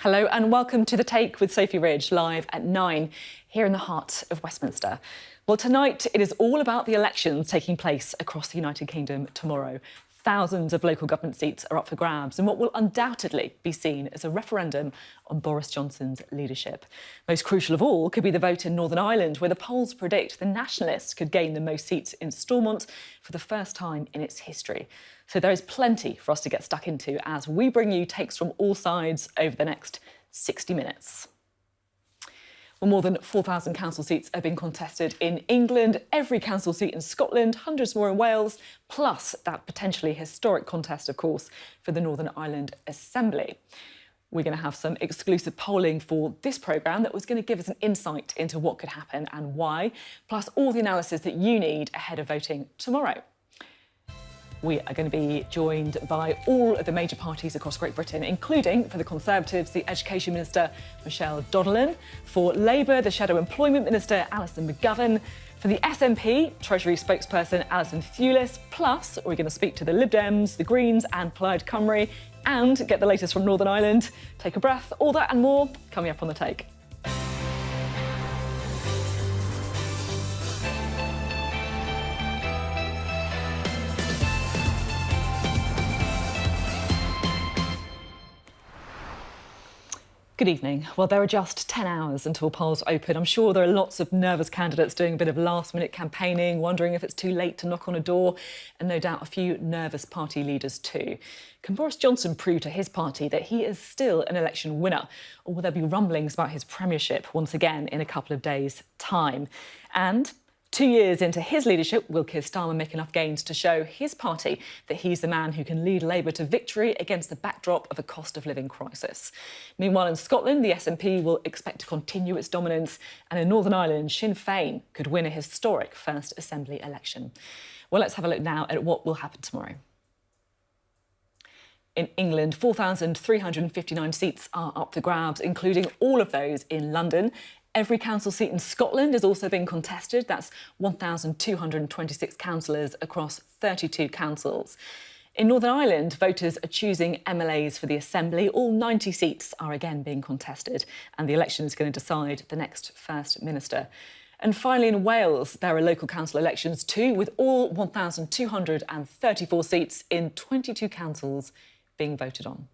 Hello and welcome to The Take with Sophy Ridge, live at 9 here in the heart of Westminster. Well, tonight it is all about the elections taking place across the United Kingdom tomorrow. Thousands of local government seats are up for grabs in what will undoubtedly be seen as a referendum on Boris Johnson's leadership. Most crucial of all could be the vote in Northern Ireland, where the polls predict the Nationalists could gain the most seats in Stormont for the first time in its history. So there is plenty for us to get stuck into as we bring you takes from all sides over the next 60 minutes. Well, more than 4,000 council seats are being contested in England, every council seat in Scotland, hundreds more in Wales, plus that potentially historic contest, of course, for the Northern Ireland Assembly. We're going to have some exclusive polling for this programme that was going to give us an insight into what could happen and why, plus all the analysis that you need ahead of voting tomorrow. We are going to be joined by all of the major parties across Great Britain, including, for the Conservatives, the Education Minister, Michelle Donelan, for Labour, the Shadow Employment Minister, Alison McGovern, for the SNP Treasury spokesperson, Alison Thewliss, plus we're going to speak to the Lib Dems, the Greens and Plaid Cymru, and get the latest from Northern Ireland. Take a breath, all that and more coming up on The Take. Good evening. Well, there are just 10 hours until polls open. I'm sure there are lots of nervous candidates doing a bit of last-minute campaigning, wondering if it's too late to knock on a door, and no doubt a few nervous party leaders too. Can Boris Johnson prove to his party that he is still an election winner, or will there be rumblings about his premiership once again in a couple of days' time? And 2 years into his leadership, will Keir Starmer make enough gains to show his party that he's the man who can lead Labour to victory against the backdrop of a cost of living crisis? Meanwhile, in Scotland, the SNP will expect to continue its dominance, and in Northern Ireland, Sinn Féin could win a historic first Assembly election. Well, let's have a look now at what will happen tomorrow. In England, 4,359 seats are up for grabs, including all of those in London. Every council seat in Scotland is also being contested. That's 1,226 councillors across 32 councils. In Northern Ireland, voters are choosing MLAs for the Assembly. All 90 seats are again being contested, and the election is going to decide the next First Minister. And finally, in Wales, there are local council elections too, with all 1,234 seats in 22 councils being voted on.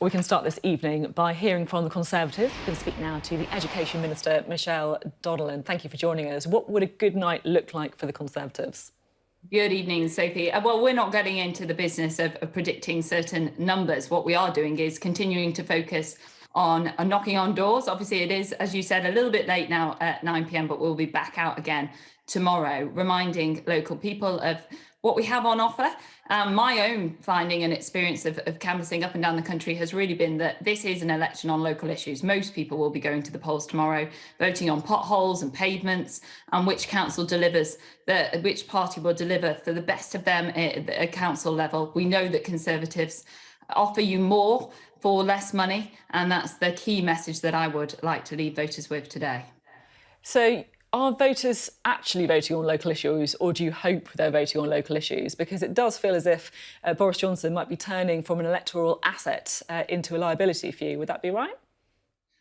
We can start this evening by hearing from the Conservatives. We're going to speak now to the Education Minister, Michelle Donelan. Thank you for joining us. What would a good night look like for the Conservatives? Good evening, Sophie. Well, we're not getting into the business of predicting certain numbers. What we are doing is continuing to focus on knocking on doors. Obviously, it is, as you said, a little bit late now at 9 p.m, but we'll be back out again tomorrow, reminding local people of what we have on offer. My own finding and experience of canvassing up and down the country has really been that this is an election on local issues. Most people will be going to the polls tomorrow, voting on potholes and pavements, and which council delivers, which party will deliver for the best of them at a council level. We know that Conservatives offer you more for less money, and that's the key message that I would like to leave voters with today. So, are voters actually voting on local issues, or do you hope they're voting on local issues? Because it does feel as if Boris Johnson might be turning from an electoral asset into a liability for you. Would that be right?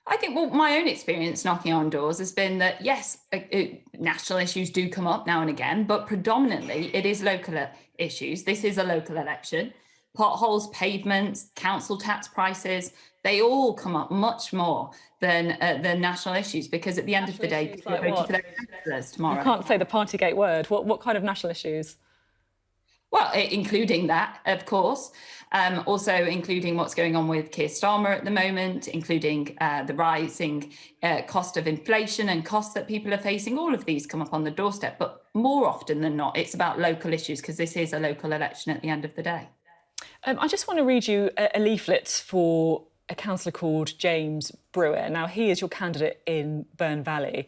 I think, well, my own experience knocking on doors has been that, yes, national issues do come up now and again, but predominantly it is local issues. This is a local election. Potholes, pavements, council tax prices, they all come up much more than national issues, because at the end of the day, people are voting for their councillors tomorrow. You can't say the Partygate word. What kind of national issues? Well, including that, of course. Also including what's going on with Keir Starmer at the moment, including the rising cost of inflation and costs that people are facing. All of these come up on the doorstep, but more often than not, it's about local issues, because this is a local election at the end of the day. I just want to read you a leaflet for a councillor called James Brewer. Now, he is your candidate in Burn Valley.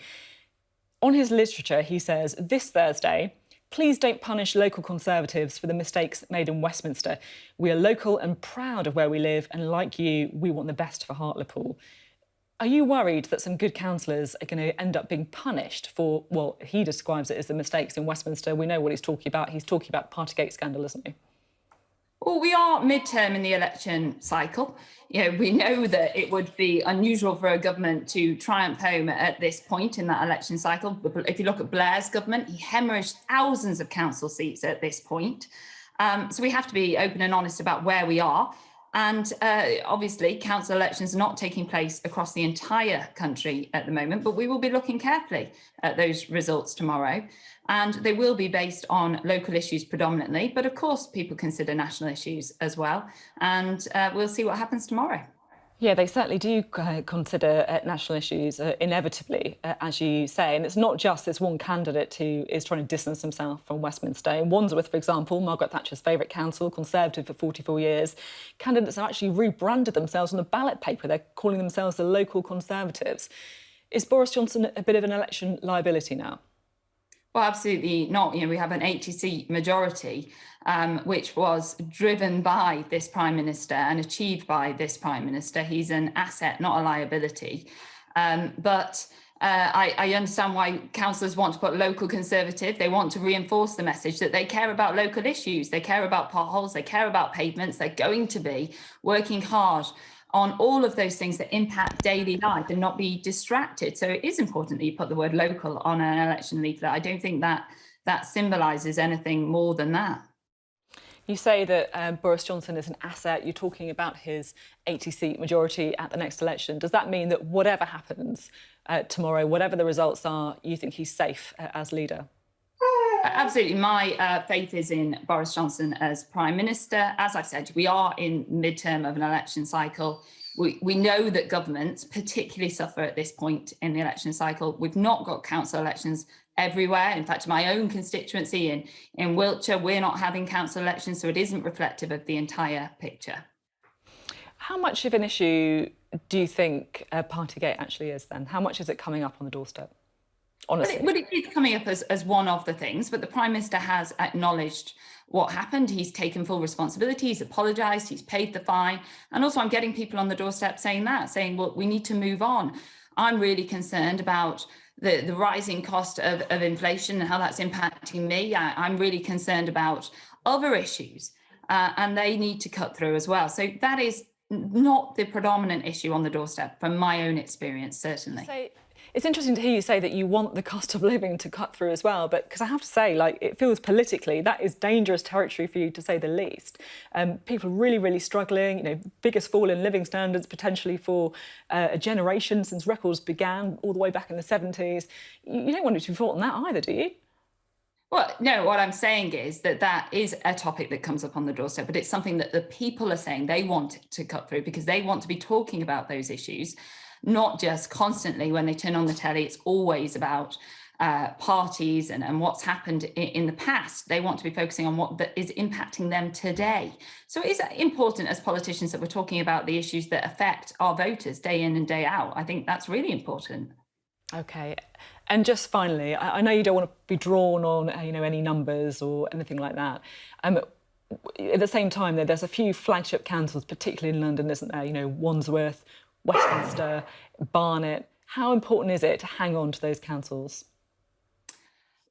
On his literature, he says, "This Thursday, please don't punish local Conservatives for the mistakes made in Westminster. We are local and proud of where we live, and like you, we want the best for Hartlepool." Are you worried that some good councillors are going to end up being punished for, well, he describes it as the mistakes in Westminster? We know what he's talking about. He's talking about the Partygate scandal, isn't he? Well, we are midterm in the election cycle. We know that it would be unusual for a government to triumph home at this point in that election cycle. If you look at Blair's government, he hemorrhaged thousands of council seats at this point. So we have to be open and honest about where we are. And obviously, council elections are not taking place across the entire country at the moment, but we will be looking carefully at those results tomorrow. And they will be based on local issues predominantly, but of course, people consider national issues as well. And we'll see what happens tomorrow. Yeah, they certainly do consider national issues inevitably, as you say. And it's not just this one candidate who is trying to distance himself from Westminster. In Wandsworth, for example, Margaret Thatcher's favourite council, Conservative for 44 years, candidates have actually rebranded themselves on the ballot paper. They're calling themselves the local Conservatives. Is Boris Johnson a bit of an election liability now? Well, absolutely not. We have an 80-seat majority, which was driven by this Prime Minister and achieved by this Prime Minister. He's an asset, not a liability. But I understand why councillors want to put local Conservative. They want to reinforce the message that they care about local issues. They care about potholes. They care about pavements. They're going to be working hard on all of those things that impact daily life and not be distracted. So it is important that you put the word local on an election leaflet. I don't think that symbolises anything more than that. You say that Boris Johnson is an asset. You're talking about his 80-seat majority at the next election. Does that mean that whatever happens tomorrow, whatever the results are, you think he's safe as leader? Absolutely. My faith is in Boris Johnson as Prime Minister. As I've said, we are in midterm of an election cycle. We know that governments particularly suffer at this point in the election cycle. We've not got council elections everywhere. In fact, my own constituency in Wiltshire, we're not having council elections, so it isn't reflective of the entire picture. How much of an issue do you think Partygate actually is then? How much is it coming up on the doorstep? Honestly. But it is coming up as one of the things, but the Prime Minister has acknowledged what happened. He's taken full responsibility, he's apologised, he's paid the fine. And also I'm getting people on the doorstep saying, well, we need to move on. I'm really concerned about the rising cost of inflation and how that's impacting me. I'm really concerned about other issues and they need to cut through as well. So that is not the predominant issue on the doorstep from my own experience, certainly. So it's interesting to hear you say that you want the cost of living to cut through as well, but because I have to say, it feels politically that is dangerous territory for you, to say the least. People are really, really struggling. Biggest fall in living standards potentially for a generation since records began all the way back in the 70s. You don't want it to be fought on that either, do you? Well, no, what I'm saying is that is a topic that comes up on the doorstep, but it's something that the people are saying they want to cut through because they want to be talking about those issues. Not just constantly when they turn on the telly, it's always about parties and what's happened in the past. They want to be focusing on what is impacting them today. So it is important as politicians that we're talking about the issues that affect our voters day in and day out. I think that's really important. OK. And just finally, I know you don't want to be drawn on, any numbers or anything like that. At the same time, there's a few flagship councils, particularly in London, isn't there? Wandsworth, Westminster, Barnet. How important is it to hang on to those councils?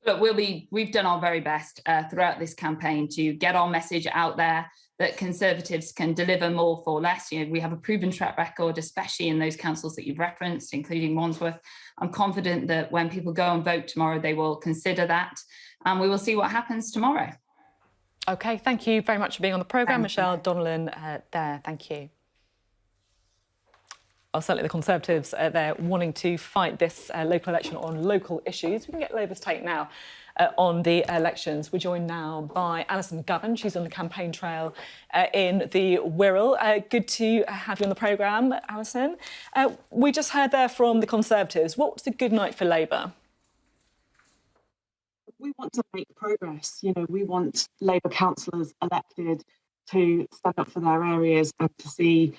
Look, we've done our very best throughout this campaign to get our message out there that Conservatives can deliver more for less. We have a proven track record, especially in those councils that you've referenced, including Wandsworth. I'm confident that when people go and vote tomorrow, they will consider that, and we will see what happens tomorrow. OK, thank you very much for being on the programme, Michelle Donelan. Thank you. Well, certainly the Conservatives, they're wanting to fight this local election on local issues. We can get Labour's take now on the elections. We're joined now by Alison McGovern. She's on the campaign trail in the Wirral. Good to have you on the programme, Alison. We just heard there from the Conservatives. What's a good night for Labour? We want to make progress. We want Labour councillors elected to stand up for their areas and to see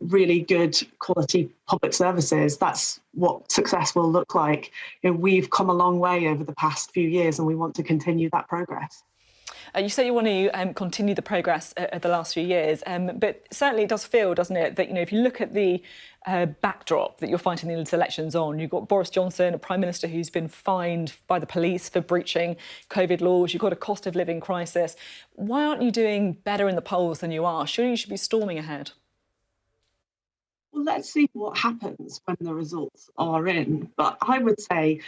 really good quality public services. That's what success will look like. We've come a long way over the past few years and we want to continue that progress. You say you want to continue the progress of the last few years, but certainly it does feel, doesn't it, that if you look at the backdrop that you're fighting these elections on, you've got Boris Johnson, a Prime Minister who's been fined by the police for breaching COVID laws, you've got a cost of living crisis. Why aren't you doing better in the polls than you are? Surely you should be storming ahead. Well, let's see what happens when the results are in. But I would say,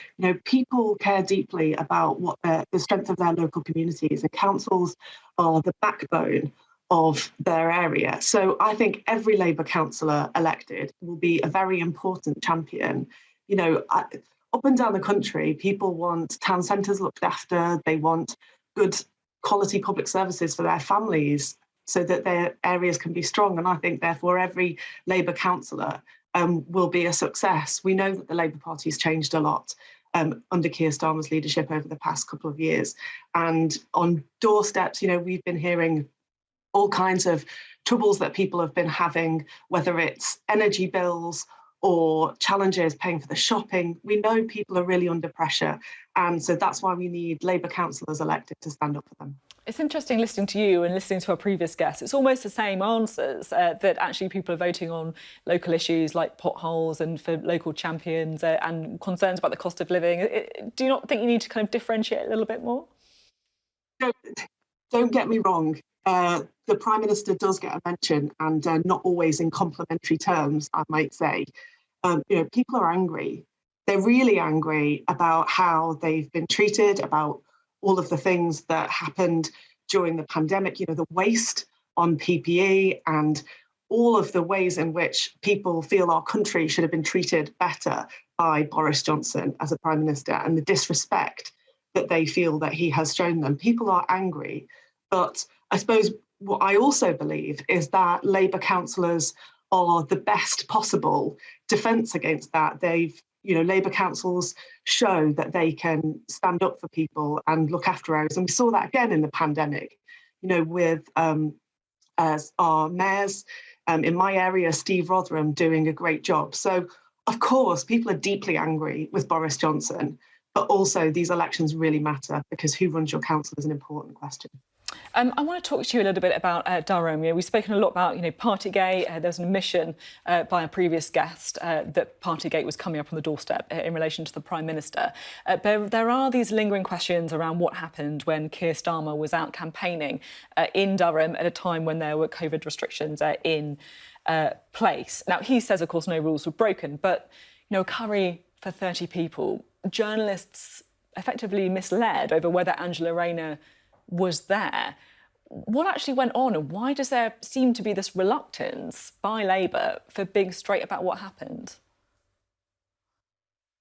people care deeply about what the strength of their local communities, and councils are the backbone of their area. So I think every Labour councillor elected will be a very important champion. Up and down the country, people want town centres looked after, they want good quality public services for their families, so that their areas can be strong. And I think, therefore, every Labour councillor will be a success. We know that the Labour Party's changed a lot under Keir Starmer's leadership over the past couple of years. And on doorsteps, we've been hearing all kinds of troubles that people have been having, whether it's energy bills or challenges paying for the shopping. We know people are really under pressure. And so that's why we need Labour councillors elected to stand up for them. It's interesting listening to you and listening to our previous guests. It's almost the same answers, that actually people are voting on local issues like potholes and for local champions and concerns about the cost of living. Do you not think you need to kind of differentiate a little bit more? Don't get me wrong. The Prime Minister does get a mention, and not always in complimentary terms, I might say. People are angry. They're really angry about how they've been treated, about all of the things that happened during the pandemic, the waste on PPE and all of the ways in which people feel our country should have been treated better by Boris Johnson as a Prime Minister, and the disrespect that they feel that he has shown them. People are angry. But I suppose what I also believe is that Labour councillors are the best possible defence against that. Labour councils show that they can stand up for people and look after areas. And we saw that again in the pandemic, with as our mayors in my area, Steve Rotherham, doing a great job. So, of course, people are deeply angry with Boris Johnson, but also these elections really matter, because who runs your council is an important question. I want to talk to you a little bit about Durham. We've spoken a lot about, Partygate. There's an admission by a previous guest that Partygate was coming up on the doorstep in relation to the Prime Minister. But there are these lingering questions around what happened when Keir Starmer was out campaigning in Durham at a time when there were COVID restrictions in place. Now, he says, of course, no rules were broken, but, a curry for 30 people. Journalists effectively misled over whether Angela Rayner was there. What actually went on, and why does there seem to be this reluctance by Labour for being straight about what happened?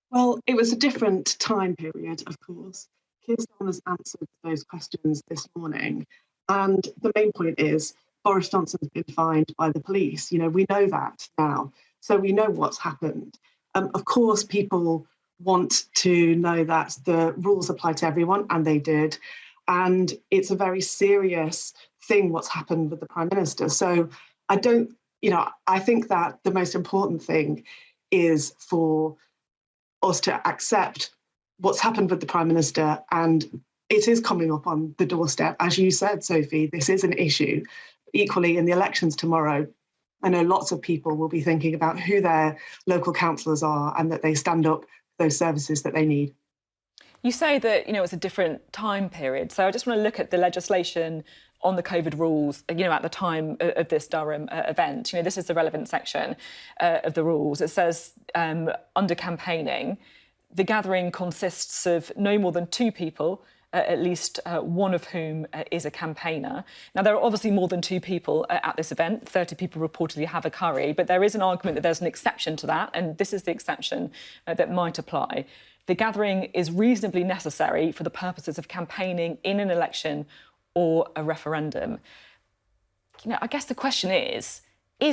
Well, it was a different time period, of course. Keir Starmer's answered those questions this morning. And the main point is Boris Johnson's been fined by the police. We know that now. So we know what's happened. Of course, people want to know that the rules apply to everyone, and they did. And it's a very serious thing what's happened with the Prime Minister. So I think that the most important thing is for us to accept what's happened with the Prime Minister, and it is coming up on the doorstep. As you said, Sophie, this is an issue. Equally, in the elections tomorrow, I know lots of people will be thinking about who their local councillors are and that they stand up for those services that they need. You say that, it's a different time period. So I just want to look at the legislation on the COVID rules, at the time of this Durham event. This is the relevant section of the rules. It says under campaigning, the gathering consists of no more than 2 people, at least one of whom is a campaigner. Now, there are obviously more than 2 people at this event. 30 people reportedly have a curry, but there is an argument that there's an exception to that, and this is the exception that might apply. The gathering is reasonably necessary for the purposes of campaigning in an election or a referendum. I guess the question is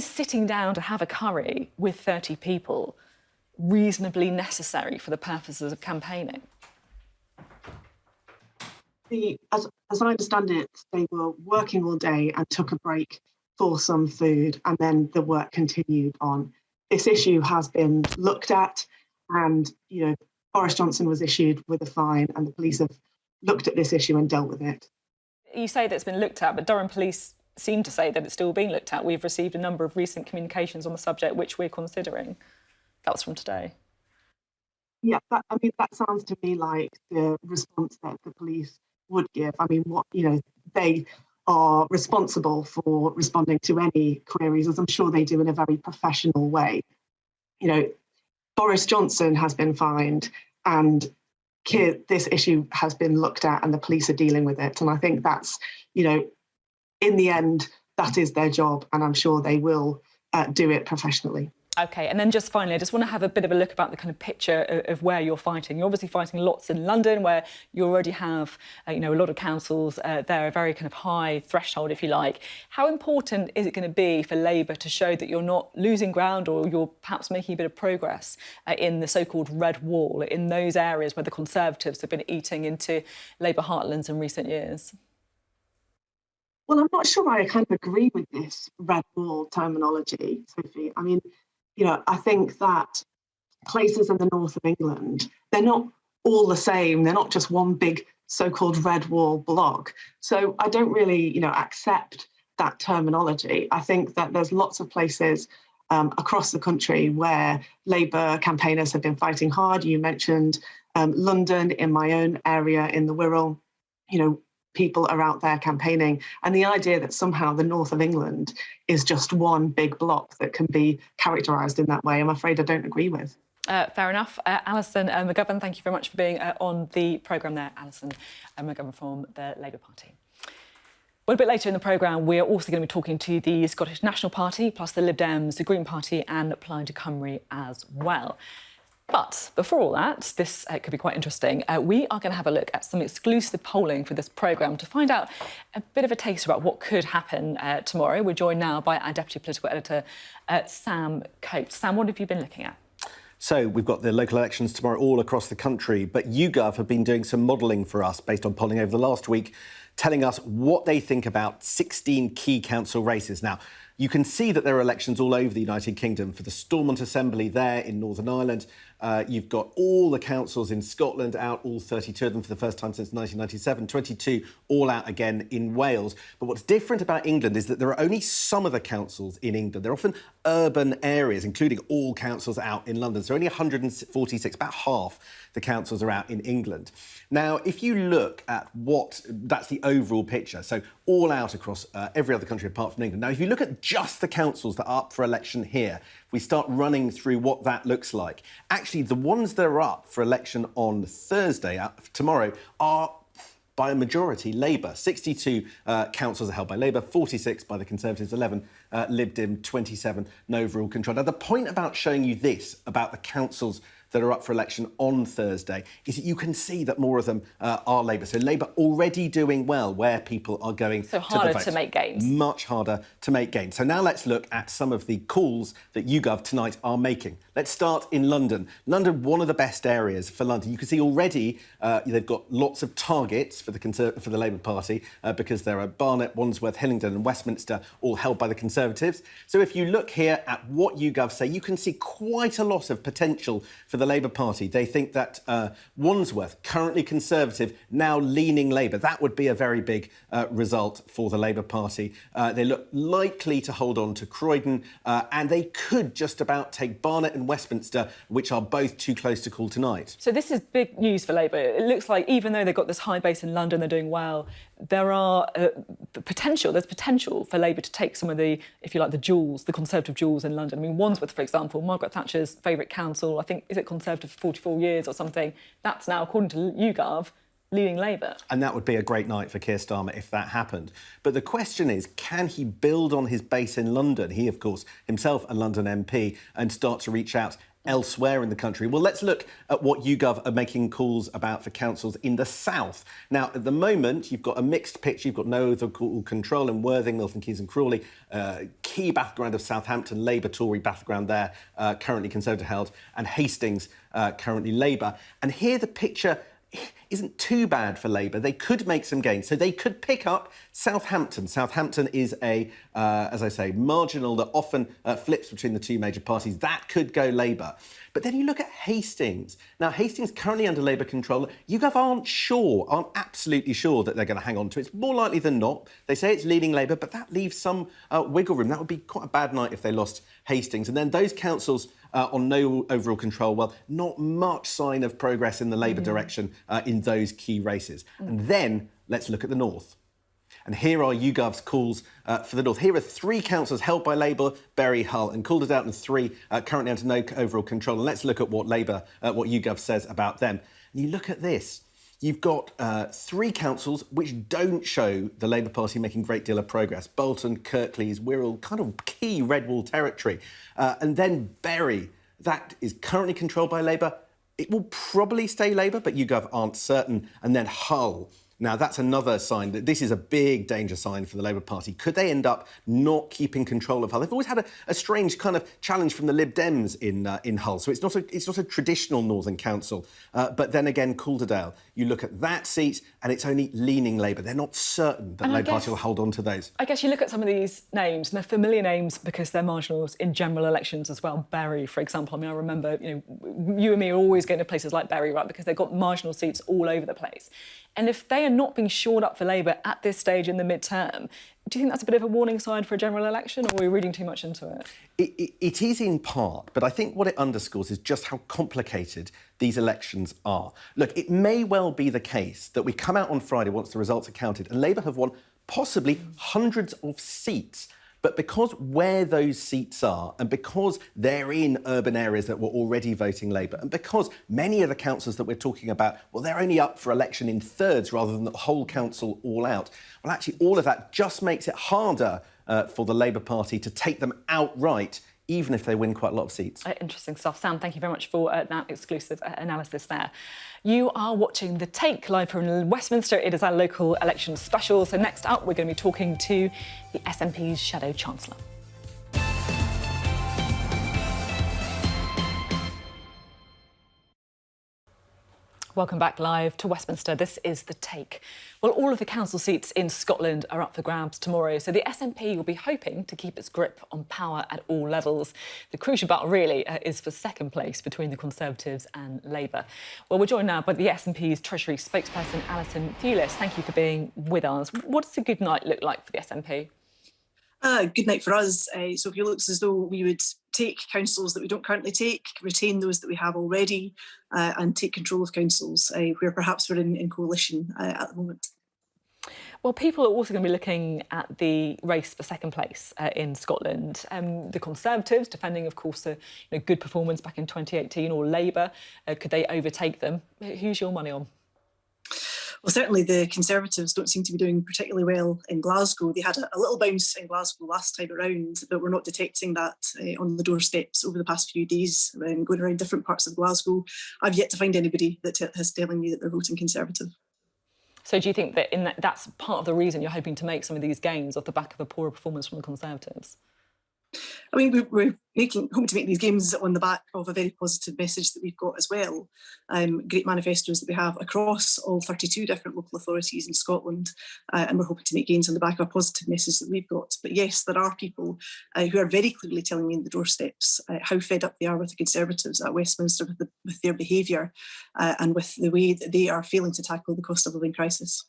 sitting down to have a curry with 30 people reasonably necessary for the purposes of campaigning? As I understand it, they were working all day and took a break for some food, and then the work continued on. This issue has been looked at, and, Boris Johnson was issued with a fine, and the police have looked at this issue and dealt with it. you say that it's been looked at, but Durham Police seem to say that it's still being looked at. We've received a number of recent communications on the subject, which we're considering. That was from today. Yeah, that sounds to me like the response that the police would give. I mean, they are responsible for responding to any queries, as I'm sure they do in a very professional way. Boris Johnson has been fined, and this issue has been looked at, and the police are dealing with it. And I think that's, in the end, that is their job, and I'm sure they will do it professionally. OK, and then just finally, I just want to have a bit of a look about the kind of picture of where you're fighting. You're obviously fighting lots in London, where you already have, a lot of councils there, a very kind of high threshold, if you like. How important is it going to be for Labour to show that you're not losing ground, or you're perhaps making a bit of progress in the so-called red wall, in those areas where the Conservatives have been eating into Labour heartlands in recent years? Well, I'm not sure I kind of agree with this red wall terminology, Sophie. I mean, I think that places in the north of England, they're not all the same. They're not just one big so-called red wall block. So I don't really, accept that terminology. I think that there's lots of places across the country where Labour campaigners have been fighting hard. You mentioned London, in my own area, in the Wirral, people are out there campaigning. And the idea that somehow the north of England is just one big block that can be characterised in that way, I'm afraid I don't agree with. Fair enough. Alison McGovern, thank you very much for being on the programme there. Alison McGovern from the Labour Party. Well, a bit later in the programme, we're also going to be talking to the Scottish National Party, plus the Lib Dems, the Green Party and Plaid Cymru as well. But before all that, this could be quite interesting. We are going to have a look at some exclusive polling for this programme to find out a bit of a taste about what could happen tomorrow. We're joined now by our Deputy Political Editor, Sam Coates. Sam, what have you been looking at? So we've got the local elections tomorrow all across the country, but YouGov have been doing some modelling for us based on polling over the last week, telling us what they think about 16 key council races. Now, you can see that there are elections all over the United Kingdom. For the Stormont Assembly there in Northern Ireland, you've got all the councils in Scotland out, all 32 of them for the first time since 1997, 22 all out again in Wales. But what's different about England is that there are only some of the councils in England. They're often urban areas, including all councils out in London. So only 146, about half the councils are out in England. Now, if you look at that's the overall picture. So all out across every other country apart from England. Now, if you look at just the councils that are up for election here, we start running through what that looks like. Actually, the ones that are up for election on Thursday, tomorrow, are by a majority Labour. 62 councils are held by Labour, 46 by the Conservatives, 11 Lib Dem, 27 no overall control. Now, the point about showing you this, about the councils that are up for election on Thursday, is that you can see that more of them are Labour. So Labour already doing well where people are going to vote. So harder to make gains. Much harder to make gains. So now let's look at some of the calls that YouGov tonight are making. Let's start in London. London, one of the best areas for London. You can see already they've got lots of targets for the Labour Party because there are Barnet, Wandsworth, Hillingdon and Westminster, all held by the Conservatives. So if you look here at what YouGov say, you can see quite a lot of potential for the Labour Party. They think that Wandsworth, currently Conservative, now leaning Labour. That would be a very big result for the Labour Party. They look likely to hold on to Croydon and they could just about take Barnet and Westminster, which are both too close to call tonight. So this is big news for Labour. It looks like even though they've got this high base in London, they're doing well, there's potential for Labour to take some of the, if you like, the jewels, the Conservative jewels in London. I mean, Wandsworth, for example, Margaret Thatcher's favourite council, I think, is it Conservative for 44 years or something? That's now, according to YouGov, leading Labour. And that would be a great night for Keir Starmer if that happened. But the question is, can he build on his base in London? He, of course, himself a London MP, and start to reach out elsewhere in the country. Well, let's look at what YouGov are making calls about for councils in the south. Now, at the moment, you've got a mixed picture. You've got no overall control in Worthing, Milton Keynes and Crawley. Key battleground of Southampton, Labour, Tory battleground there, currently Conservative held, and Hastings, currently Labour. And here the picture isn't too bad for Labour. They could make some gains. So they could pick up Southampton. Southampton is as I say, marginal that often flips between the two major parties. That could go Labour. But then you look at Hastings. Now, Hastings currently under Labour control. YouGov aren't absolutely sure that they're going to hang on to it. It's more likely than not. They say it's leading Labour, but that leaves some wiggle room. That would be quite a bad night if they lost Hastings. And then those councils on no overall control, well, not much sign of progress in the Labour direction in those key races. And then let's look at the north. And here are YouGov's calls for the north. Here are 3 councils held by Labour, Bury, Hull, and Calderwood and 3 currently under no overall control. And let's look at what what YouGov says about them. And you look at this. You've got 3 councils which don't show the Labour Party making a great deal of progress. Bolton, Kirklees, Wirral, kind of key red wall territory. And then Bury, that is currently controlled by Labour. It will probably stay Labour, but YouGov aren't certain. And then Hull. Now, that's another sign that this is a big danger sign for the Labour Party. Could they end up not keeping control of Hull? They've always had a strange kind of challenge from the Lib Dems in Hull. So it's not a traditional Northern Council. But then again, Calderwood, you look at that seat and it's only leaning Labour. They're not certain that Labour Party will hold on to those. I guess you look at some of these names, and they're familiar names because they're marginals in general elections as well. Bury, for example. I mean, I remember, you and me are always going to places like Bury, right, because they've got marginal seats all over the place. And if they are not being shored up for Labour at this stage in the midterm, do you think that's a bit of a warning sign for a general election, or are we reading too much into it? It is in part, but I think what it underscores is just how complicated these elections are. Look, it may well be the case that we come out on Friday once the results are counted and Labour have won possibly hundreds of seats. But because where those seats are, and because they're in urban areas that were already voting Labour, and because many of the councils that we're talking about, well, they're only up for election in thirds rather than the whole council all out. Well, actually, all of that just makes it harder for the Labour Party to take them outright, even if they win quite a lot of seats. Interesting stuff. Sam, thank you very much for that exclusive analysis there. You are watching The Take live from Westminster. It is our local election special. So next up, we're going to be talking to the SNP's Shadow Chancellor. Welcome back live to Westminster. This is The Take. Well, all of the council seats in Scotland are up for grabs tomorrow, so the SNP will be hoping to keep its grip on power at all levels. The crucial battle, really, is for second place between the Conservatives and Labour. Well, we're joined now by the SNP's Treasury spokesperson, Alison Thewliss. Thank you for being with us. What does a good night look like for the SNP? Good night for us. So it looks as though we would take councils that we don't currently take, retain those that we have already, and take control of councils where perhaps we're in coalition at the moment. Well, people are also going to be looking at the race for second place in Scotland. The Conservatives defending, of course, a good performance back in 2018, or Labour. Could they overtake them? Who's your money on? Well, certainly the Conservatives don't seem to be doing particularly well in Glasgow. They had a little bounce in Glasgow last time around, but we're not detecting that on the doorsteps over the past few days, going around different parts of Glasgow. I've yet to find anybody that is telling me that they're voting Conservative. So do you think that that's part of the reason you're hoping to make some of these gains off the back of a poorer performance from the Conservatives? I mean, we're hoping to make these games on the back of a very positive message that we've got as well. Great manifestos that we have across all 32 different local authorities in Scotland, and we're hoping to make gains on the back of a positive message that we've got. But yes, there are people who are very clearly telling me in the doorsteps how fed up they are with the Conservatives at Westminster with their behaviour and with the way that they are failing to tackle the cost of living crisis.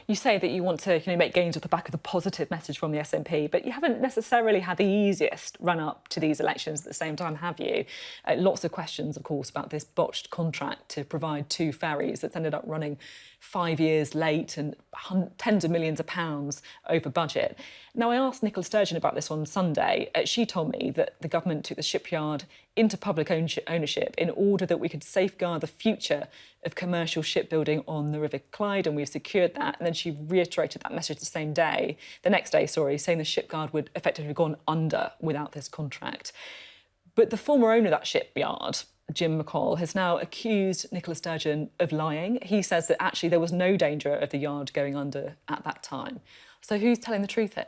You say that you want to make gains off the back of the positive message from the SNP, but you haven't necessarily had the easiest run-up to these elections at the same time, have you? Lots of questions, of course, about this botched contract to provide 2 ferries that's ended up running 5 years late and tens of millions of pounds over budget. Now, I asked Nicola Sturgeon about this on Sunday. She told me that the government took the shipyard into public ownership in order that we could safeguard the future of commercial shipbuilding on the River Clyde, and we've secured that. And then she reiterated that message the next day, saying the shipyard would effectively have gone under without this contract. But the former owner of that shipyard, Jim McCall, has now accused Nicola Sturgeon of lying. He says that actually there was no danger of the yard going under at that time. So who's telling the truth here?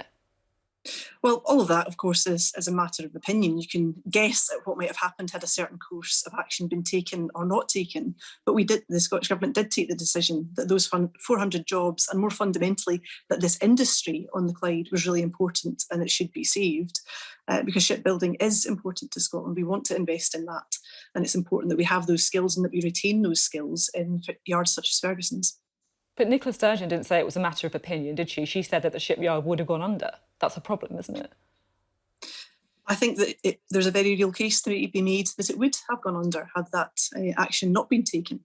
Well, all of that, of course, is a matter of opinion. You can guess at what might have happened had a certain course of action been taken or not taken. But the Scottish Government did take the decision that those 400 jobs, and more fundamentally, that this industry on the Clyde was really important and it should be saved, because shipbuilding is important to Scotland. We want to invest in that. And it's important that we have those skills and that we retain those skills in yards such as Ferguson's. But Nicola Sturgeon didn't say it was a matter of opinion, did she? She said that the shipyard would have gone under. That's a problem, isn't it? I think that there's a very real case to be made that it would have gone under had that action not been taken.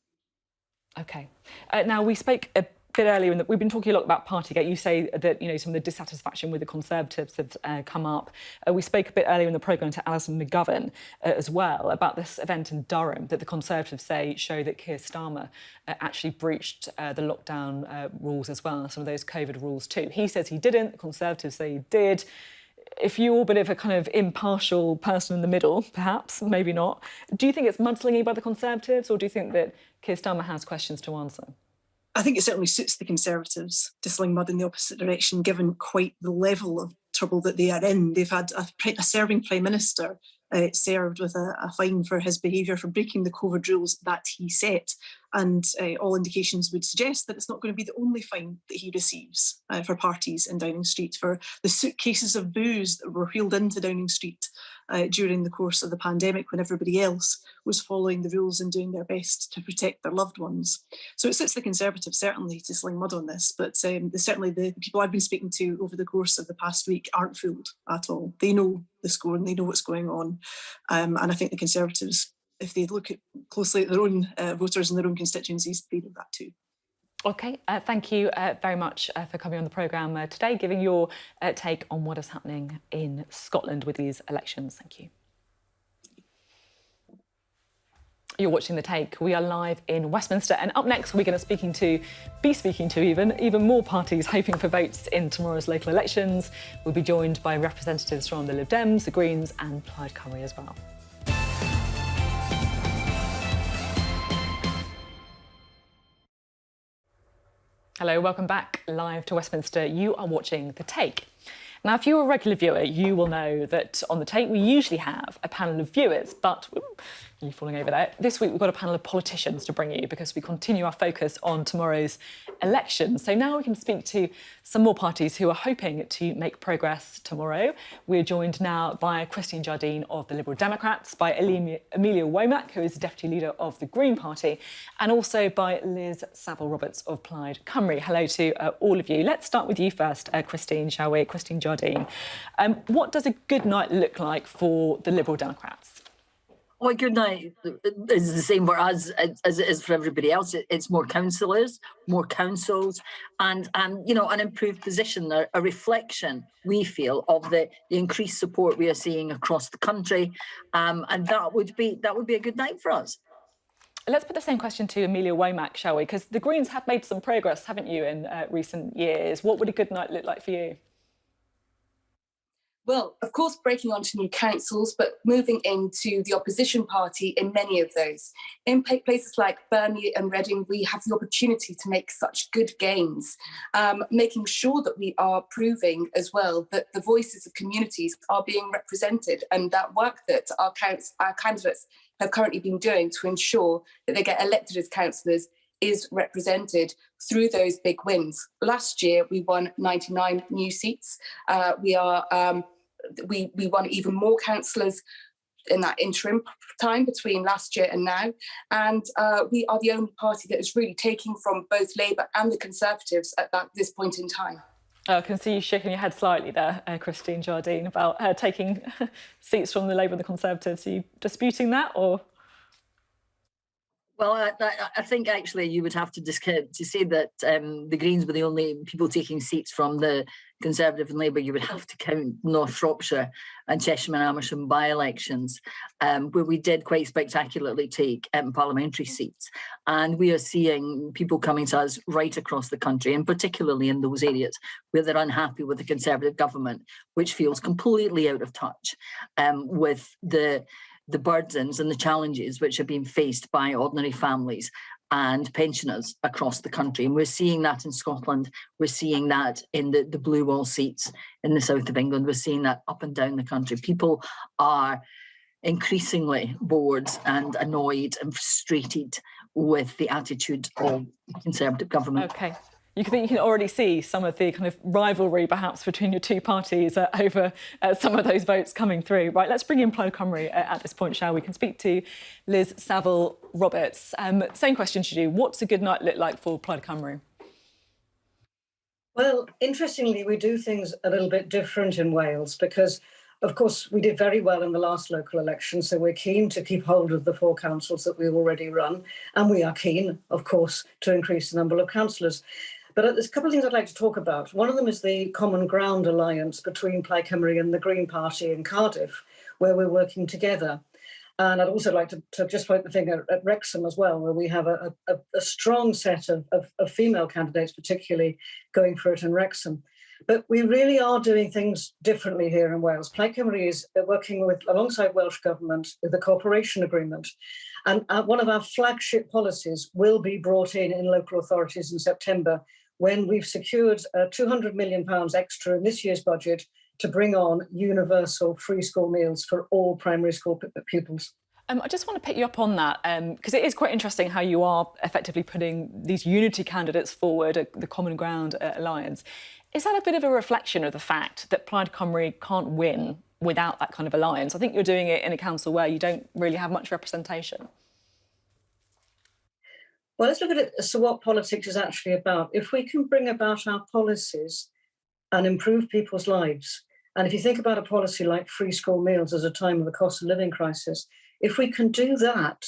OK. Now, we spoke a bit earlier, and we've been talking a lot about Partygate. You say that, some of the dissatisfaction with the Conservatives have come up. We spoke a bit earlier in the programme to Alison McGovern as well about this event in Durham that the Conservatives say show that Keir Starmer actually breached the lockdown rules as well, some of those COVID rules too. He says he didn't, the Conservatives say he did. If you're a bit of a kind of impartial person in the middle, perhaps, maybe not, do you think it's mudslinging by the Conservatives, or do you think that Keir Starmer has questions to answer? I think it certainly suits the Conservatives to sling mud in the opposite direction, given quite the level of trouble that they are in. They've had a serving Prime Minister served with a fine for his behaviour for breaking the COVID rules that he set. And all indications would suggest that it's not going to be the only fine that he receives for parties in Downing Street, for the suitcases of booze that were wheeled into Downing Street during the course of the pandemic when everybody else was following the rules and doing their best to protect their loved ones. So it suits the Conservatives certainly to sling mud on this, but certainly the people I've been speaking to over the course of the past week aren't fooled at all. They know the score and they know what's going on. And I think the Conservatives, if they look closely at their own voters and their own constituencies, they know that too. OK, thank you very much for coming on the programme today, giving your take on what is happening in Scotland with these elections. Thank you. You're watching The Take. We are live in Westminster, and up next we're going to be speaking to even more parties hoping for votes in tomorrow's local elections. We'll be joined by representatives from the Lib Dems, the Greens and Plaid Cymru as well. Hello, welcome back live to Westminster. You are watching The Take. Now, if you're a regular viewer, you will know that on The Take we usually have a panel of viewers, but you're falling over there. This week we've got a panel of politicians to bring you because we continue our focus on tomorrow's elections. So now we can speak to some more parties who are hoping to make progress tomorrow. We're joined now by Christine Jardine of the Liberal Democrats, by Amelia Womack, who is the Deputy Leader of the Green Party, and also by Liz Saville-Roberts of Plaid Cymru. Hello to all of you. Let's start with you first, Christine, shall we? Christine Jardine. What does a good night look like for the Liberal Democrats? Well, good night is the same for us as it is for everybody else. It's more councillors, more councils, and an improved position, a reflection, we feel, of the increased support we are seeing across the country, and that would be a good night for us. Let's put the same question to Amelia Womack, shall we? Because the Greens have made some progress, haven't you, in recent years? What would a good night look like for you? Well, of course, breaking onto new councils, but moving into the opposition party in many of those. In places like Burnley and Reading, we have the opportunity to make such good gains, making sure that we are proving as well that the voices of communities are being represented, and that work that our candidates have currently been doing to ensure that they get elected as councillors is represented through those big wins. Last year, we won 99 new seats. We won even more councillors in that interim time between last year and now. And we are the only party that is really taking from both Labour and the Conservatives at this point in time. I can see you shaking your head slightly there, Christine Jardine, about taking seats from the Labour and the Conservatives. Are you disputing that, or...? Well, I think actually you would have to say that the Greens were the only people taking seats from the Conservative and Labour. You would have to count North Shropshire and Cheshire and Amersham by-elections, where we did quite spectacularly take parliamentary seats. And we are seeing people coming to us right across the country, and particularly in those areas where they're unhappy with the Conservative government, which feels completely out of touch with the burdens and the challenges which are being faced by ordinary families and pensioners across the country. And we're seeing that in Scotland. We're seeing that in the blue wall seats in the south of England. We're seeing that up and down the country. People are increasingly bored and annoyed and frustrated with the attitude of the Conservative government. OK. You can already see some of the kind of rivalry, perhaps, between your two parties over some of those votes coming through. Right, let's bring in Plaid Cymru at this point, shall we? Can speak to Liz Saville-Roberts. Same question to you. What's a good night look like for Plaid Cymru? Well, interestingly, we do things a little bit different in Wales because, of course, we did very well in the last local election, so we're keen to keep hold of the 4 councils that we've already run, and we are keen, of course, to increase the number of councillors. But there's a couple of things I'd like to talk about. One of them is the Common Ground alliance between Plaid Cymru and the Green Party in Cardiff, where we're working together. And I'd also like to just point the finger at Wrexham as well, where we have a strong set of female candidates, particularly going for it in Wrexham. But we really are doing things differently here in Wales. Plaid Cymru is working alongside Welsh Government with the cooperation agreement. And one of our flagship policies will be brought in local authorities in September, when we've secured £200 million extra in this year's budget to bring on universal free school meals for all primary school pupils. I just want to pick you up on that, because it is quite interesting how you are effectively putting these unity candidates forward, the Common Ground alliance. Is that a bit of a reflection of the fact that Plaid Cymru can't win without that kind of alliance? I think you're doing it in a council where you don't really have much representation. Well, let's look at it. So what politics is actually about. If we can bring about our policies and improve people's lives, and if you think about a policy like free school meals as a time of the cost of living crisis, if we can do that,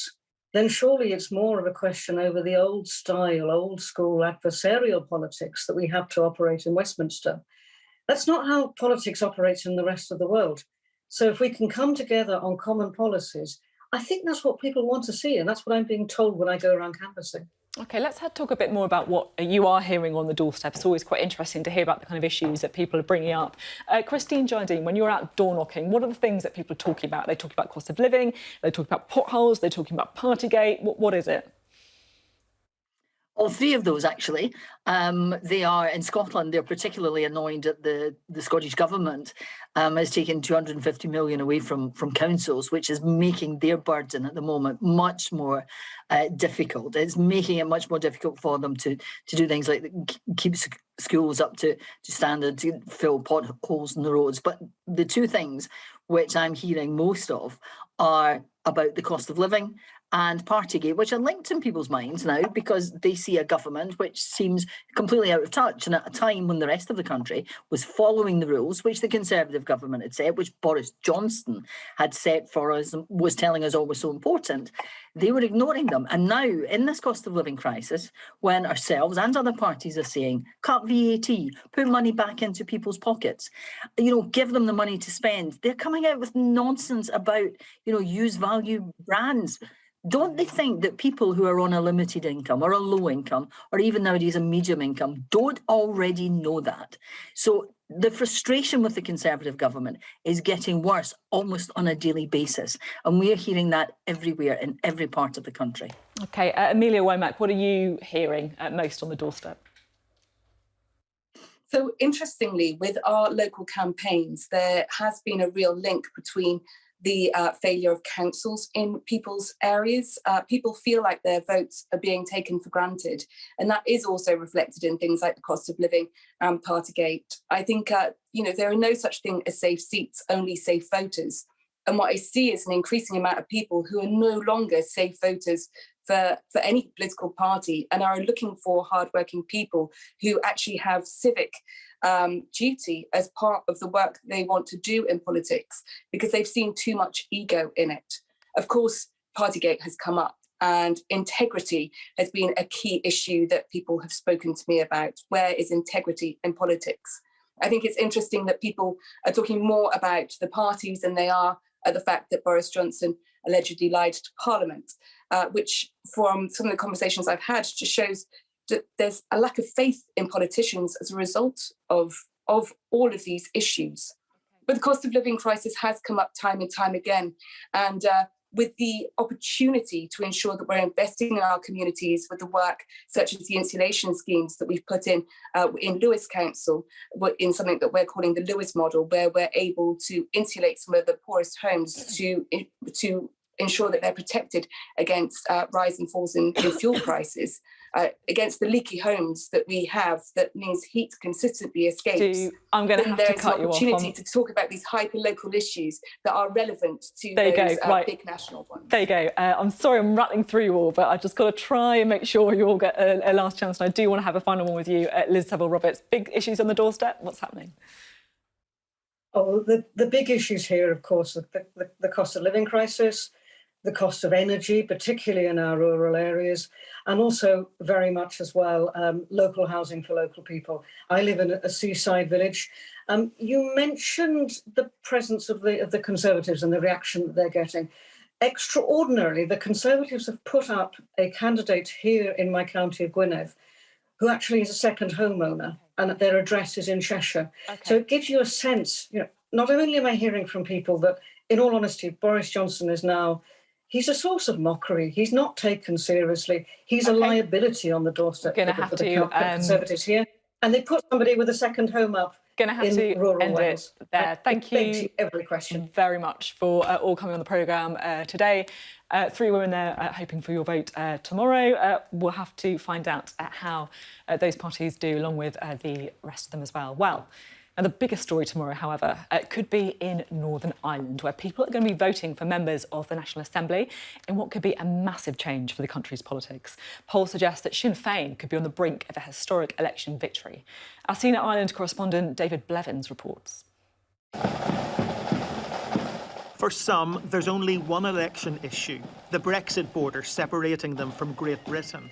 then surely it's more of a question over the old style, old school adversarial politics that we have to operate in Westminster. That's not how politics operates in the rest of the world. So if we can come together on common policies, I think that's what people want to see, and that's what I'm being told when I go around canvassing. OK, let's talk a bit more about what you are hearing on the doorstep. It's always quite interesting to hear about the kind of issues that people are bringing up. Christine Jardine, when you're out door knocking, what are the things that people are talking about? They talk about cost of living, they talk about potholes, they're talking about Partygate. What is it? All 3 of those, actually. They are, in Scotland, they're particularly annoyed at the Scottish Government has taken 250 million away from councils, which is making their burden at the moment much more difficult. It's making it much more difficult for them to do things like keep schools up to standard, to fill potholes in the roads. But the 2 things which I'm hearing most of are about the cost of living and Partygate, which are linked in people's minds now because they see a government which seems completely out of touch, and at a time when the rest of the country was following the rules which the Conservative government had set, which Boris Johnson had set for us and was telling us all was so important, they were ignoring them. And now, in this cost of living crisis, when ourselves and other parties are saying, cut VAT, put money back into people's pockets, give them the money to spend, they're coming out with nonsense about, use value brands. Don't they think that people who are on a limited income or a low income, or even nowadays a medium income, don't already know that? So the frustration with the Conservative government is getting worse almost on a daily basis. And we're hearing that everywhere in every part of the country. OK, Amelia Womack, what are you hearing most on the doorstep? So interestingly, with our local campaigns, there has been a real link between the failure of councils in people's areas. People feel like their votes are being taken for granted. And that is also reflected in things like the cost of living and Partygate. I think, there are no such thing as safe seats, only safe voters. And what I see is an increasing amount of people who are no longer safe voters for any political party and are looking for hardworking people who actually have civic duty as part of the work they want to do in politics, because they've seen too much ego in it. Of course, Partygate has come up, and integrity has been a key issue that people have spoken to me about. Where is integrity in politics? I think it's interesting that people are talking more about the parties than they are at the fact that Boris Johnson allegedly lied to Parliament, which from some of the conversations I've had just shows that there's a lack of faith in politicians as a result of all of these issues. But the cost of living crisis has come up time and time again. And with the opportunity to ensure that we're investing in our communities with the work such as the insulation schemes that we've put in Lewis Council, in something that we're calling the Lewis model, where we're able to insulate some of the poorest homes to ensure that they're protected against rise and falls in fuel prices, against the leaky homes that we have, that means heat consistently escapes. I'm going to have to cut you off. There's an opportunity to talk about these hyper-local issues that are relevant to those big national ones. There you go. I'm sorry I'm rattling through you all, but I've just got to try and make sure you all get a last chance. And I do want to have a final one with you, Liz Saville-Roberts. Big issues on the doorstep. What's happening? Oh, the big issues here, of course, are the cost of living crisis, the cost of energy, particularly in our rural areas, and also very much as well local housing for local people. I live in a seaside village. You mentioned the presence of the Conservatives and the reaction that they're getting. Extraordinarily, the Conservatives have put up a candidate here in my county of Gwynedd who actually is a second homeowner, and their address is in Cheshire. Okay. So it gives you a sense, not only am I hearing from people that, in all honesty, Boris Johnson is now, he's a source of mockery. He's not taken seriously. He's a liability on the doorstep for the Conservatives here. And they put somebody with a second home up in rural Wales. There. Thank you every question very much for all coming on the programme today. 3 women there hoping for your vote tomorrow. We'll have to find out how those parties do, along with the rest of them as well. Well, and the biggest story tomorrow, however, could be in Northern Ireland, where people are going to be voting for members of the National Assembly in what could be a massive change for the country's politics. Polls suggest that Sinn Féin could be on the brink of a historic election victory. Our senior Ireland correspondent David Blevins reports. For some, there's only one election issue, the Brexit border separating them from Great Britain.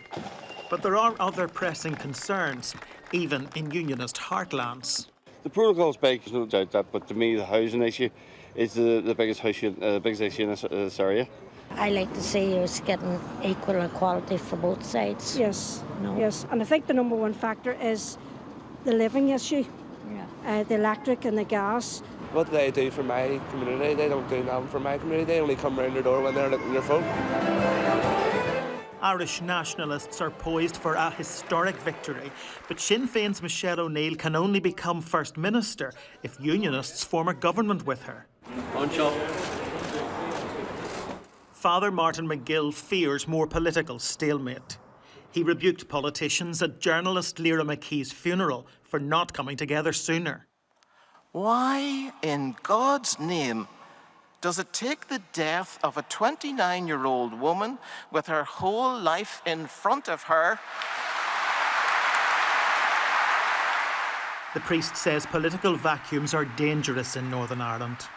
But there are other pressing concerns, even in unionist heartlands. The protocol's big, there's no doubt that, but to me the housing issue is the biggest issue in this area. I like to see us getting equal equality for both sides. Yes, yes, and I think the number one factor is the living issue, the electric and the gas. What do they do for my community? They don't do nothing for my community. They only come round their door when they're looking their phone. Irish nationalists are poised for a historic victory, but Sinn Féin's Michelle O'Neill can only become First Minister if Unionists form a government with her. Father Martin McGill fears more political stalemate. He rebuked politicians at journalist Lyra McKee's funeral for not coming together sooner. Why, in God's name, does it take the death of a 29-year-old woman with her whole life in front of her? The priest says political vacuums are dangerous in Northern Ireland.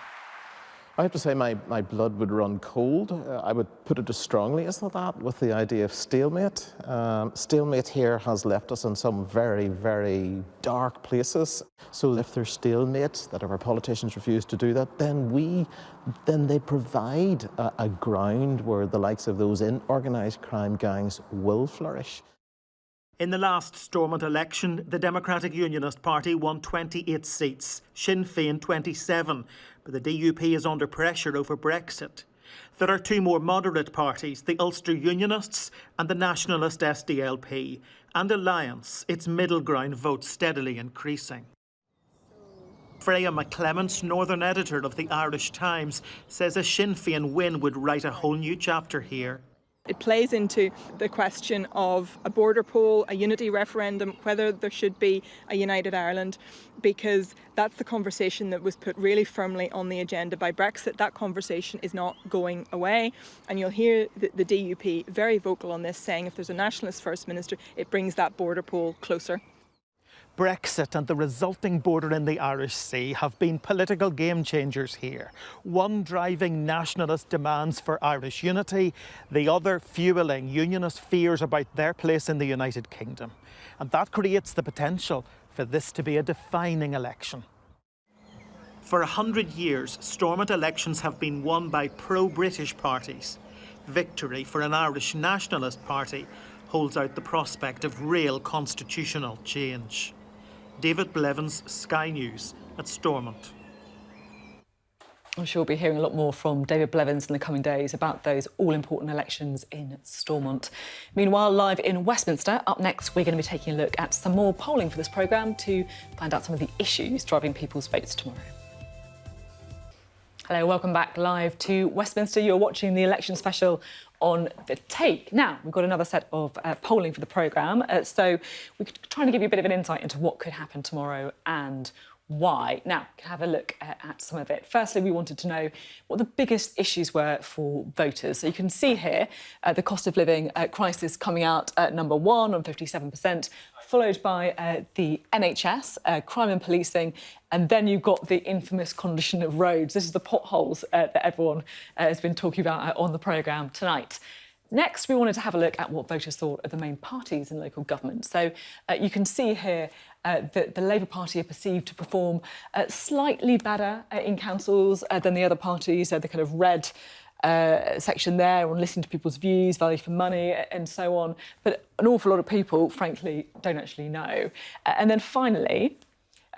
I have to say my blood would run cold. I would put it as strongly as that, with the idea of stalemate. Stalemate here has left us in some very, very dark places. So if there's stalemate, that if our politicians refuse to do that, then they provide a ground where the likes of those organised crime gangs will flourish. In the last Stormont election, the Democratic Unionist Party won 28 seats, Sinn Féin 27, but the DUP is under pressure over Brexit. There are 2 more moderate parties, the Ulster Unionists and the nationalist SDLP, and Alliance, its middle ground vote steadily increasing. Freya McClements, Northern editor of the Irish Times, says a Sinn Féin win would write a whole new chapter here. It plays into the question of a border poll, a unity referendum, whether there should be a united Ireland, because that's the conversation that was put really firmly on the agenda by Brexit. That conversation is not going away. And you'll hear the DUP very vocal on this, saying if there's a nationalist First Minister, it brings that border poll closer. Brexit and the resulting border in the Irish Sea have been political game changers here. One driving nationalist demands for Irish unity, the other fuelling unionist fears about their place in the United Kingdom. And that creates the potential for this to be a defining election. For 100 years, Stormont elections have been won by pro-British parties. Victory for an Irish nationalist party holds out the prospect of real constitutional change. David Blevins, Sky News at Stormont. I'm sure we'll be hearing a lot more from David Blevins in the coming days about those all-important elections in Stormont. Meanwhile, live in Westminster, up next, we're going to be taking a look at some more polling for this programme to find out some of the issues driving people's votes tomorrow. Hello, welcome back live to Westminster. You're watching the election special on The Take. Now, we've got another set of polling for the programme, so we're trying to give you a bit of an insight into what could happen tomorrow and why. Now, have a look at some of it. Firstly, we wanted to know what the biggest issues were for voters. So you can see here the cost of living crisis coming out at number 1 on 57%, followed by the NHS, crime and policing, and then you've got the infamous condition of roads. This is the potholes that everyone has been talking about on the programme tonight. Next, we wanted to have a look at what voters thought of the main parties in local government. So you can see here that the Labour Party are perceived to perform slightly better in councils than the other parties. The kind of red section there on listening to people's views, value for money and so on. But an awful lot of people, frankly, don't actually know. And then finally,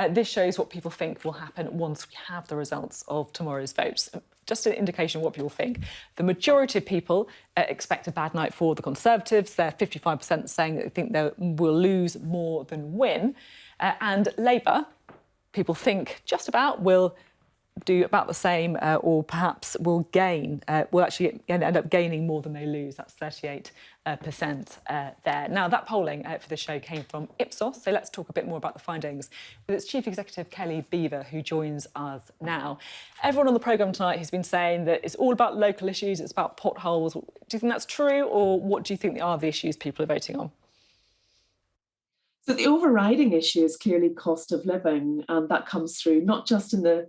this shows what people think will happen once we have the results of tomorrow's votes. Just an indication of what people think. The majority of people expect a bad night for the Conservatives. They're 55% saying that they think they will lose more than win. And Labour, people think just about will do about the same or perhaps will gain, will actually end up gaining more than they lose. That's 38% there. Now, that polling for the show came from Ipsos, so let's talk a bit more about the findings with its Chief Executive, Kelly Beaver, who joins us now. Everyone on the programme tonight has been saying that it's all about local issues, it's about potholes. Do you think that's true, or what do you think are the issues people are voting on? So the overriding issue is clearly cost of living, and that comes through not just in the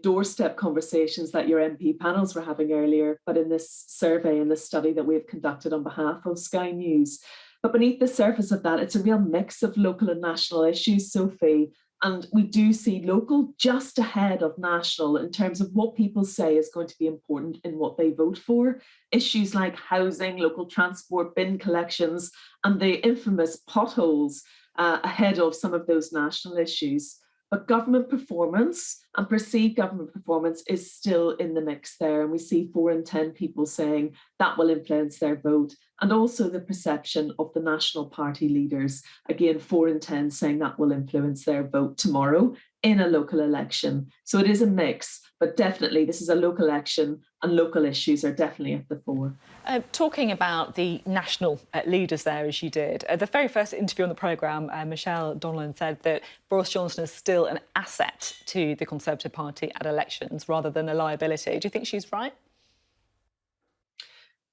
doorstep conversations that your MP panels were having earlier, but in this survey and this study that we have conducted on behalf of Sky News. But beneath the surface of that, it's a real mix of local and national issues, Sophie. And we do see local just ahead of national in terms of what people say is going to be important in what they vote for. Issues like housing, local transport, bin collections, and the infamous potholes ahead of some of those national issues. But government performance and perceived government performance is still in the mix there. And we see 4 in 10 people saying that will influence their vote. And also the perception of the national party leaders. Again, 4 in 10 saying that will influence their vote tomorrow in a local election. So it is a mix, but definitely this is a local election and local issues are definitely at the fore. Talking about the national leaders there, as you did, the very first interview on the programme, Michelle Donelan said that Boris Johnson is still an asset to the Conservative Party at elections rather than a liability. Do you think she's right?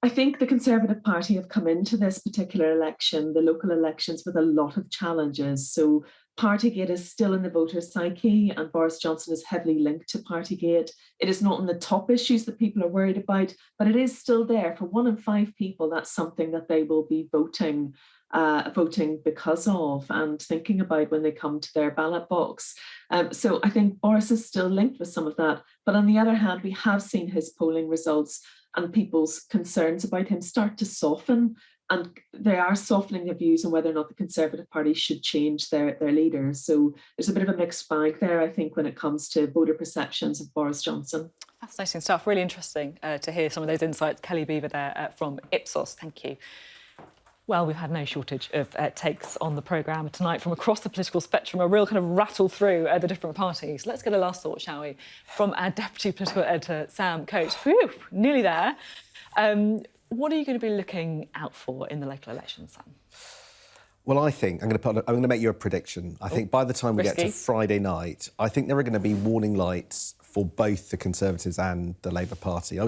I think the Conservative Party have come into this particular election, the local elections, with a lot of challenges. So Partygate is still in the voters' psyche and Boris Johnson is heavily linked to Partygate. It is not on the top issues that people are worried about, but it is still there. For 1 in 5 people, that's something that they will be voting because of and thinking about when they come to their ballot box. So I think Boris is still linked with some of that. But on the other hand, we have seen his polling results and people's concerns about him start to soften. And they are softening their views on whether or not the Conservative Party should change their leader. So there's a bit of a mixed bag there, I think, when it comes to voter perceptions of Boris Johnson. Fascinating stuff. Really interesting to hear some of those insights. Kelly Beaver there from Ipsos. Thank you. Well, we've had no shortage of takes on the programme tonight from across the political spectrum, a real kind of rattle through the different parties. Let's get a last thought, shall we, from our Deputy Political Editor, Sam Coates. Whew, nearly there. What are you going to be looking out for in the local elections, Sam? Well, I think I'm going to make you a prediction. I think by the time we get to Friday night, I think there are going to be warning lights for both the Conservatives and the Labour Party. I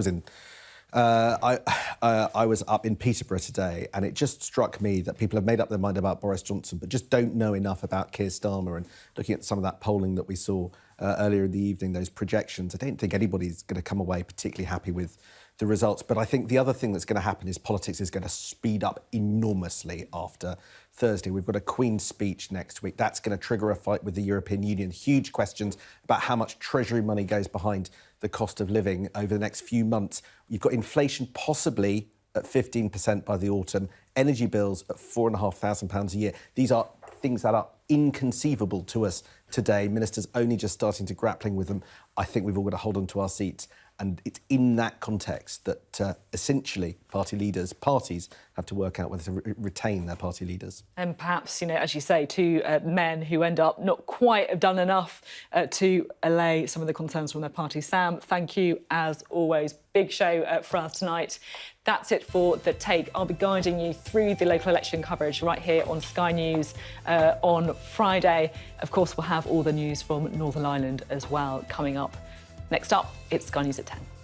was up in Peterborough today, and it just struck me that people have made up their mind about Boris Johnson, but just don't know enough about Keir Starmer. And looking at some of that polling that we saw earlier in the evening, those projections, I don't think anybody's going to come away particularly happy with the results. But I think the other thing that's going to happen is politics is going to speed up enormously after Thursday. We've got a Queen's speech next week. That's going to trigger a fight with the European Union. Huge questions about how much Treasury money goes behind the cost of living over the next few months. You've got inflation possibly at 15% by the autumn, energy bills at £4,500 a year. These are things that are inconceivable to us today. Ministers only just starting to grappling with them. I think we've all got to hold on to our seats. And it's in that context that essentially parties have to work out whether to retain their party leaders. And perhaps, as you say, two men who end up not quite have done enough to allay some of the concerns from their party. Sam, thank you as always. Big show for us tonight. That's it for The Take. I'll be guiding you through the local election coverage right here on Sky News on Friday. Of course, we'll have all the news from Northern Ireland as well coming up. Next up, it's Sky News at 10.